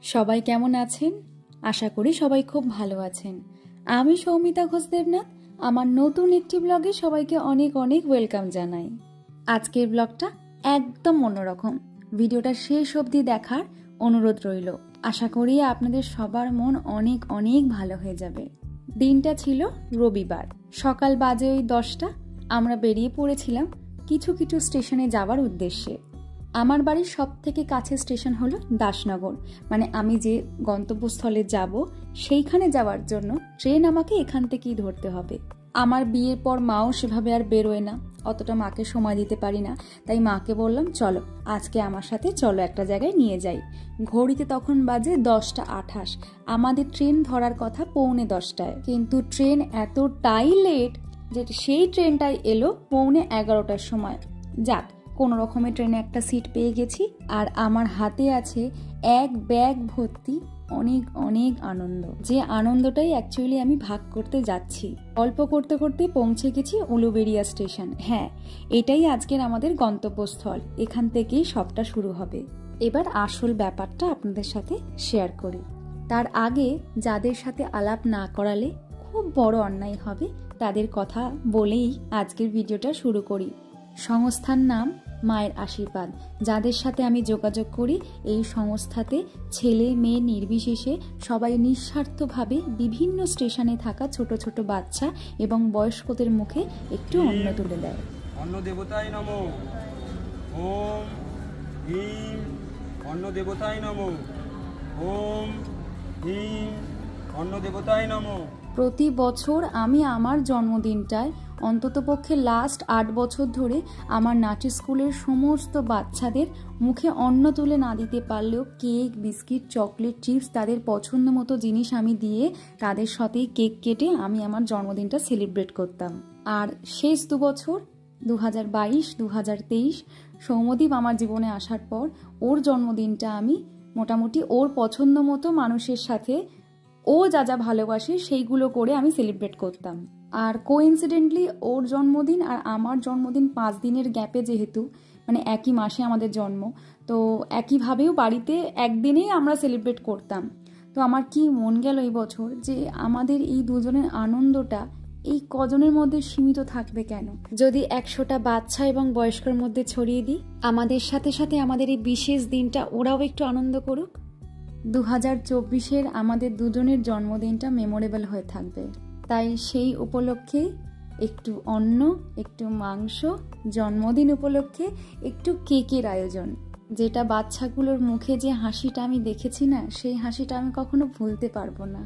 সবাই কেমন আছেন? আশা করি সবাই খুব ভালো আছেন। আমি সৌমিতা ঘোষ দেবনাথ। আমার নতুন একটি ব্লগে সবাইকে অনেক অনেক ওয়েলকাম জানাই। আজকের ব্লগটা একদম অন্যরকম। ভিডিওটা শেষ অবধি দেখার অনুরোধ রইল। আশা করি আপনাদের সবার মন অনেক অনেক ভালো হয়ে যাবে। দিনটা ছিল রবিবার। সকাল বাজে ওই 10টা। আমরা বেরিয়ে পড়েছিলাম কিছু কিছু স্টেশনে যাওয়ার উদ্দেশ্যে। আমার বাড়ির সব থেকে কাছের স্টেশন হলো দাসনগর, মানে আমি যে গন্তব্যস্থলে যাব সেইখানে যাওয়ার জন্য ট্রেন আমাকে এখান থেকেই ধরতে হবে। আমার বিয়ের পর মাও সেভাবে আর বেরোয় না, অতটা মাকে সময় দিতে পারি না, তাই মাকে বললাম চলো আজকে আমার সাথে চলো একটা জায়গায় নিয়ে যাই। ঘড়িতে তখন বাজে 10টা 28। আমাদের ট্রেন ধরার কথা 9:45টায়, কিন্তু ট্রেন এতটাই লেট যে সেই ট্রেনটাই এলো 11:45টার সময়। যাক, কোনো রকমের ট্রেনে একটা সিট পেয়ে গেছি, আর আমার হাতে আছে এক ব্যাগ ভর্তি অনেক অনেক আনন্দ। যে আনন্দটাই অ্যাকচুয়ালি আমি ভাগ করতে যাচ্ছি। গল্প করতে করতে পৌঁছে গেছি উলুবেড়িয়া স্টেশন। হ্যাঁ, এটাই আজকের আমাদের গন্তব্যস্থল। এখান থেকেই সবটা শুরু হবে। এবার আসল ব্যাপারটা আপনাদের সাথে শেয়ার করি। তার আগে যাদের সাথে আলাপ না করালে খুব বড় অন্যায় হবে, তাদের কথা বলেই আজকের ভিডিওটা শুরু করি। সংস্থার নাম মায়ের আশীর্বাদ। যাদের সাথে আমি যোগাযোগ করি, এই সংস্থাতে ছেলে মেয়ে নির্বিশেষে সবাই নিঃস্বার্থভাবে বিভিন্ন স্টেশনে থাকা ছোট ছোট বাচ্চা এবং বয়স্কদের মুখে একটু অন্ন তুলে দেয়। অন্ন দেবতায় নমো। ওম হিম অন্ন দেবতায় নমো। ওম হিম অন্ন দেবতায় নমো। প্রতি বছর আমি আমার জন্মদিনটায় অন্ততপক্ষে লাস্ট 8 বছর ধরে আমার নাচের স্কুলের সমস্ত বাচ্চাদের মুখে অন্ন তুলে না দিতে পারলেও কেক, বিস্কিট, চকলেট, চিপস, তাদের পছন্দ মতো জিনিস আমি দিয়ে তাদের সাথেই কেক কেটে আমি আমার জন্মদিনটা সেলিব্রেট করতাম। আর শেষ 2 বছর 2022, 2023 সৌম্যদীপ আমার জীবনে আসার পর ওর জন্মদিনটা আমি মোটামুটি ওর পছন্দ মতো মানুষের সাথে ও যা যা ভালোবাসে সেইগুলো করে আমি সেলিব্রেট করতাম। আর কোইন্সিডেন্টলি ওর জন্মদিন আর আমার জন্মদিন 5 দিনের গ্যাপে, যেহেতু মানে একই মাসে আমাদের জন্ম, তো একইভাবেও বাড়িতে একদিনেই আমরা সেলিব্রেট করতাম। তো আমার কি মন গেল এই বছর যে আমাদের এই দুজনের আনন্দটা এই কজনের মধ্যে সীমিত থাকবে কেন? যদি 100টা বাচ্চা এবং বয়স্কর মধ্যে ছড়িয়ে দিই, আমাদের সাথে সাথে আমাদের এই বিশেষ দিনটা ওরাও একটু আনন্দ করুক। 2024-এর আমাদের দুজনের জন্মদিনটা মেমোরেবল হয়ে থাকবে। তাই সেই উপলক্ষে একটু অন্ন, একটু মাংস, জন্মদিন উপলক্ষে একটু কেকের আয়োজন। যেটা বাচ্চাগুলোর মুখে যে হাসিটা আমি দেখেছি না, সেই হাসিটা আমি কখনো ভুলতে পারবো না।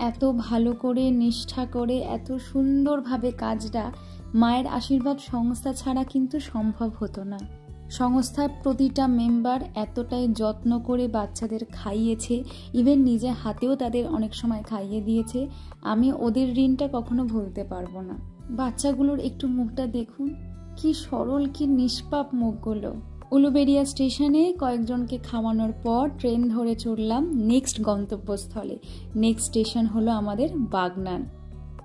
এত ভালো করে, নিষ্ঠা করে, এত সুন্দরভাবে কাজটা মায়ের আশীর্বাদ সংস্থা ছাড়া কিন্তু সম্ভব হতো না। সংস্থার প্রতিটা মেম্বার এতটাই যত্ন করে বাচ্চাদের খাইয়েছে, ইভেন নিজে হাতেও তাদের অনেক সময় খাইয়ে দিয়েছে। আমি ওদের ঋণটা কখনো ভুলতে পারবো না। বাচ্চাগুলোর একটু মুখটা দেখুন, কি সরল, কি নিষ্পাপ মুখগুলো। উলুবেড়িয়া স্টেশনে কয়েকজনকে খাওয়ানোর পর ট্রেন ধরে চড়লাম নেক্সট গন্তব্যস্থলে। নেক্সট স্টেশন হলো আমাদের বাগনান।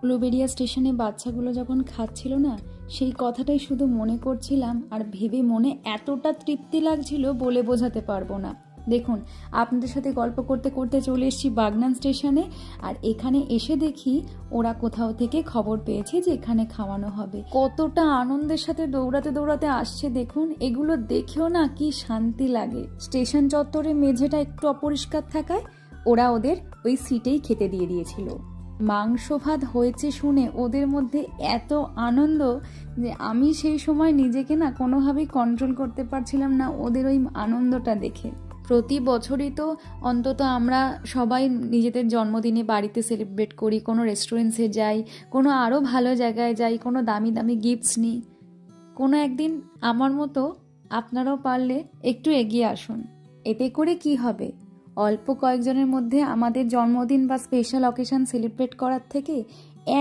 উলুবেড়িয়া স্টেশনে বাচ্চাগুলো যখন খাচ্ছিল না, সেই কথাটাই শুধু মনে করছিলাম, আর ভেবে মনে এতটা তৃপ্তি লাগছিল বলে বোঝাতে পারবো না। দেখুন, আপনাদের সাথে গল্প করতে করতে চলে এসেছি বাগনান স্টেশনে, আর এখানে এসে দেখি ওরা কোথাও থেকে খবর পেয়েছে যে এখানে খাওয়ানো হবে। কতটা আনন্দের সাথে দৌড়াতে দৌড়াতে আসছে দেখুন। এগুলো দেখেও না কি শান্তি লাগে। স্টেশন চত্বরে মেঝেটা একটু অপরিষ্কার থাকায় ওরা ওদের ওই সিটেই খেতে দিয়ে দিয়েছিল। মাংস ভাত হয়েছে শুনে ওদের মধ্যে এত আনন্দ যে আমি সেই সময় নিজেকে না কোনোভাবেই কন্ট্রোল করতে পারছিলাম না ওদের ওই আনন্দটা দেখে। প্রতি বছরই তো অন্তত আমরা সবাই নিজেদের জন্মদিনে বাড়িতে সেলিব্রেট করি, কোনো রেস্টুরেন্টসে যাই, কোনো আরও ভালো জায়গায় যাই, কোনো দামি দামি গিফটস নিই। কোনো একদিন আমার মতো আপনারাও পারলে একটু এগিয়ে আসুন। এতে করে কি হবে? অল্প কয়েকজনের মধ্যে আমাদের জন্মদিন বা স্পেশাল অকেশন সেলিব্রেট করার থেকে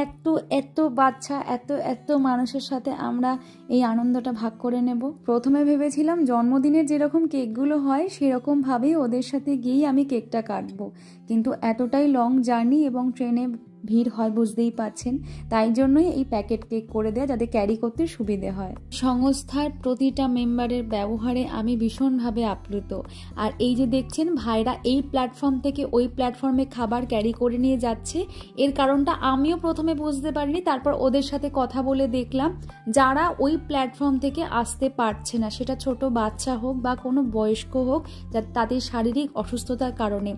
এত এত বাচ্চা, এত এত মানুষের সাথে আমরা এই আনন্দটা ভাগ করে নেব। প্রথমে ভেবেছিলাম জন্মদিনের যেরকম কেকগুলো হয় সেরকমভাবেই ওদের সাথে গিয়েই আমি কেকটা কাটবো, কিন্তু এতটাই লং জার্নি এবং ট্রেনে ভিড় হয় বুঝতেই পারছেন, তাই জন্যই এই প্যাকেট কেক করে দেয়া, যাতে ক্যারি করতে সুবিধে হয়। সংস্থার প্রতিটা মেম্বারের ব্যবহারে আমি ভীষণভাবে আপ্লুত। আর এই যে দেখছেন ভাইরা এই প্ল্যাটফর্ম থেকে ওই প্ল্যাটফর্মে খাবার ক্যারি করে নিয়ে যাচ্ছে, এর কারণটা আমিও প্রথমে বুঝতে পারিনি, তারপর ওদের সাথে কথা বলে দেখলাম যারা ওই প্ল্যাটফর্ম থেকে আসতে পারছে না, সেটা ছোট বাচ্চা হোক বা কোনো বয়স্ক হোক, তাদের শারীরিক অসুস্থতার কারণে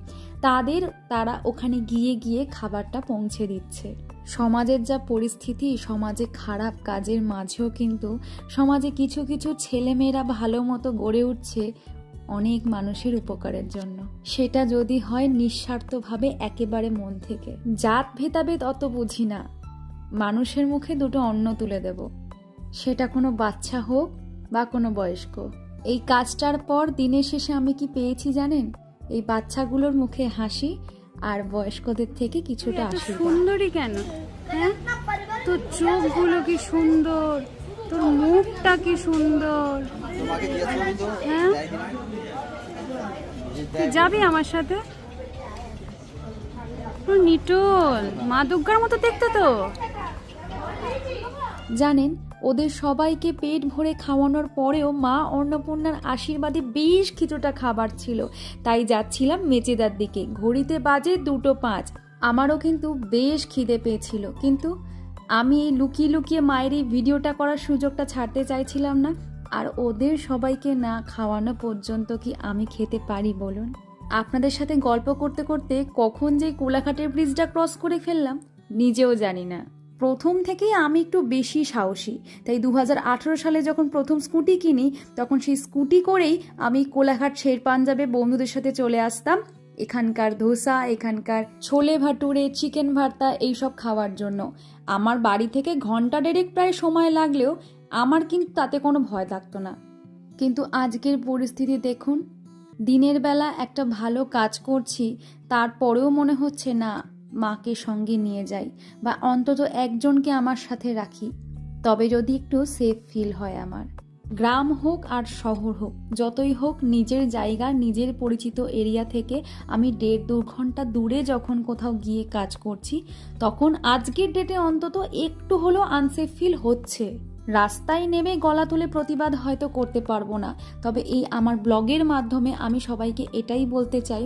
তারা ওখানে গিয়ে খাবারটা পৌঁছে দিচ্ছে। সমাজের যা পরিস্থিতি, সমাজে খারাপ কাজের মাঝেও কিন্তু সমাজে কিছু কিছু ছেলেমেয়েরা ভালো মতো গড়ে উঠছে অনেক মানুষের উপকারের জন্য। সেটা যদি হয় নিঃস্বার্থভাবে, একেবারে মন থেকে। জাত ভেদাভেদ অত বুঝি না, মানুষের মুখে দুটো অন্ন তুলে দেব, সেটা কোনো বাচ্চা হোক বা কোনো বয়স্ক। এই কাজটার পর দিনের শেষে আমি কি পেয়েছি জানেন? এই বাচ্চাগুলোর মুখে হাসি আর বয়স্কদের থেকে কিছুটা আশীর্বাদ। সুন্দরী কেন? হ্যাঁ, তোর চোখগুলো কি সুন্দর, তোর মুখটা কি সুন্দর। হ্যাঁ, তুই যাবি আমার সাথে? নিটোল মা দুর্গার মতো দেখতে তো। জানেন, ওদের সবাইকে পেট ভরে খাওয়ানোর পরেও মা অন্নপূর্ণার আশীর্বাদে বেশ কিছুটা খাবার ছিল, তাই যাচ্ছিলাম মেচেদার দিকে। ঘড়িতে বাজে 2:05। আমারও কিন্তু বেশ খিদে পেয়েছিল, কিন্তু আমি এই লুকিয়ে লুকিয়ে মায়ের এই ভিডিওটা করার সুযোগটা ছাড়তে চাইছিলাম না। আর ওদের সবাইকে না খাওয়ানো পর্যন্ত কি আমি খেতে পারি বলুন? আপনাদের সাথে গল্প করতে করতে কখন যে কোলাঘাটের ব্রিজটা ক্রস করে ফেললাম নিজেও জানি না। প্রথম থেকেই আমি একটু বেশি সাহসী, তাই 2018 সালে যখন প্রথম স্কুটি কিনি, তখন সেই স্কুটি করেই আমি কোলাঘাট শের পাঞ্জাবে বন্ধুদের সাথে চলে আসতাম এখানকার ধোসা, এখানকার ছোলে ভাটুরে, চিকেন ভর্তা এইসব খাওয়ার জন্য। আমার বাড়ি থেকে ঘন্টা দেড়েক প্রায় সময় লাগলেও আমার কিন্তু তাতে কোনো ভয় থাকতো না। কিন্তু আজকের পরিস্থিতি দেখুন, দিনের বেলা একটা ভালো কাজ করছি, তারপরেও মনে হচ্ছে না মাকে সঙ্গে নিয়ে যাই বা অন্তত একজনকে আমার সাথে রাখি, তবে যদি একটু সেফ ফিল হয় আমার। গ্রাম হোক আর শহর হোক, যতই হোক নিজের জায়গা, নিজের পরিচিত এরিয়া থেকে আমি 1.5-2 ঘন্টা দূরে যখন কোথাও গিয়ে কাজ করছি, তখন আজকের ডেটে অন্তত একটু হলেও আনসেফ ফিল হচ্ছে। রাস্তায় নেমে গলা তুলে প্রতিবাদ হয়তো করতে পারবো না, তবে এই আমার ব্লগের মাধ্যমে আমি সবাইকে এটাই বলতে চাই,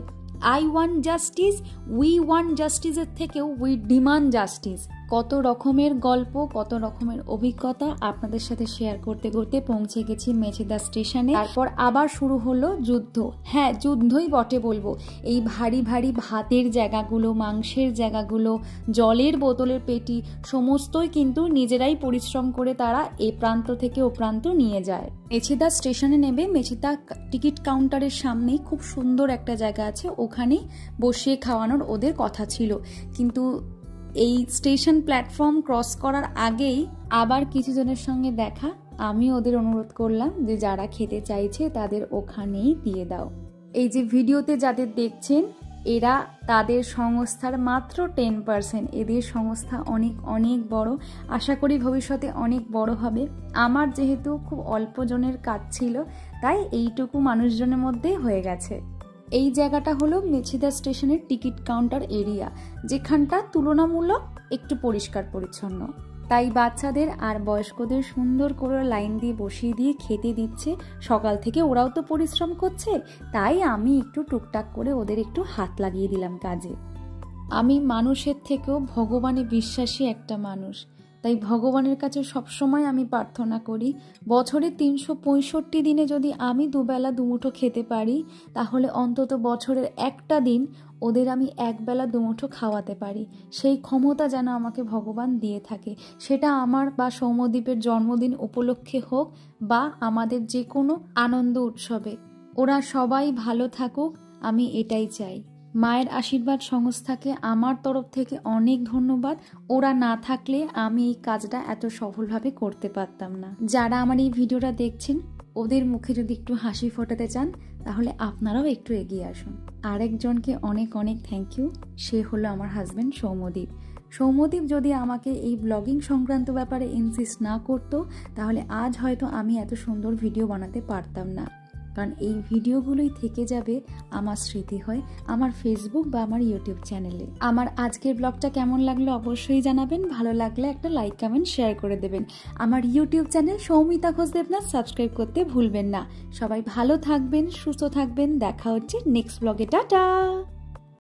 I want justice, we want জাস্টিসের থেকেও উই ডিমান্ড জাস্টিস। কত রকমের গল্প, কত রকমের অভিজ্ঞতা আপনাদের সাথে শেয়ার করতে করতে পৌঁছে গেছি মেচেদা স্টেশনে। তারপর আবার শুরু হলো যুদ্ধ। হ্যাঁ, যুদ্ধই বটে বলবো। এই ভারী ভারী ভাতের জায়গাগুলো, মাংসের জায়গাগুলো, জলের বোতলের পেটি সমস্তই কিন্তু নিজেরাই পরিশ্রম করে তারা এ প্রান্ত থেকে ও প্রান্ত নিয়ে যায়। মেচেদা স্টেশনে নেবে মেচেদা টিকিট কাউন্টারের সামনেই খুব সুন্দর একটা জায়গা আছে, ওখানেই বসিয়ে খাওয়ানোর ওদের কথা ছিল। কিন্তু এই স্টেশন প্ল্যাটফর্ম ক্রস করার আগেই আবার কিছু জনের সঙ্গে দেখা। আমি ওদের অনুরোধ করলাম যে যারা খেতে চাইছে তাদের ওখানেই দিয়ে দাও। এই যে ভিডিওতে যাদের দেখছেন, এরা তাদের সংস্থার মাত্র 10%। এদের সংস্থা অনেক অনেক বড়, আশা করি ভবিষ্যতে অনেক বড় হবে। আমার যেহেতু খুব অল্প জনের কাজ ছিল, তাই এইটুকু মানুষজনের মধ্যে হয়ে গেছে। এই জায়গাটা হলো মেচেদা স্টেশনের টিকিট কাউন্টার এরিয়া, যেখানটা তুলনামূলক একটু পরিষ্কার পরিচ্ছন্ন। তাই বাচ্চাদের আর বয়স্কদের সুন্দর করে লাইন দিয়ে বসিয়ে দিয়ে খেতে দিচ্ছে। সকাল থেকে ওরাও তো পরিশ্রম করছে, তাই আমি একটু টুকটাক করে ওদের একটু হাত লাগিয়ে দিলাম কাজে। আমি মানুষের থেকেও ভগবানে বিশ্বাসী একটা মানুষ, তাই ভগবানের কাছে সবসময় আমি প্রার্থনা করি বছরে 365 দিনে যদি আমি দুবেলা দুমুঠো খেতে পারি, তাহলে অন্তত বছরের একটা দিন ওদের আমি একবেলা দুমুঠো খাওয়াতে পারি। সেই ক্ষমতা যেন আমাকে ভগবান দিয়ে থাকে, সেটা আমার বা সৌম্যদীপের জন্মদিন উপলক্ষে হোক বা আমাদের যে কোনো আনন্দ উৎসবে। ওরা সবাই ভালো থাকুক, আমি এটাই চাই। মায়ের আশীর্বাদ সংস্থাকে আমার তরফ থেকে অনেক ধন্যবাদ। ওরা না থাকলে আমি এই কাজটা এত সফলভাবে করতে পারতাম না। যারা আমার এই ভিডিওটা দেখছেন, ওদের মুখে যদি একটু হাসি ফোটাতে চান, তাহলে আপনারাও একটু এগিয়ে আসুন। আরেকজনকে অনেক অনেক থ্যাংক ইউ, সে হলো আমার হাজব্যান্ড সৌম্যদীপ। সৌম্যদীপ যদি আমাকে এই ব্লগিং সংক্রান্ত ব্যাপারে ইনসিস্ট না করতো, তাহলে আজ হয়তো আমি এত সুন্দর ভিডিও বানাতে পারতাম না। কারণ এই ভিডিওগুলোই থেকে যাবে আমার স্মৃতি হয় আমার ফেসবুক বা আমার ইউটিউব চ্যানেলে। আমার আজকের ব্লগটা কেমন লাগলো অবশ্যই জানাবেন, ভালো লাগলে একটা লাইক কমেন্ট শেয়ার করে দেবেন। আমার YouTube channel Soumita Ghosh Debnath subscribe করতে ভুলবেন না। সবাই ভালো থাকবেন, সুস্থ থাকবেন, দেখা হচ্ছে নেক্সট ব্লগে। টাটা।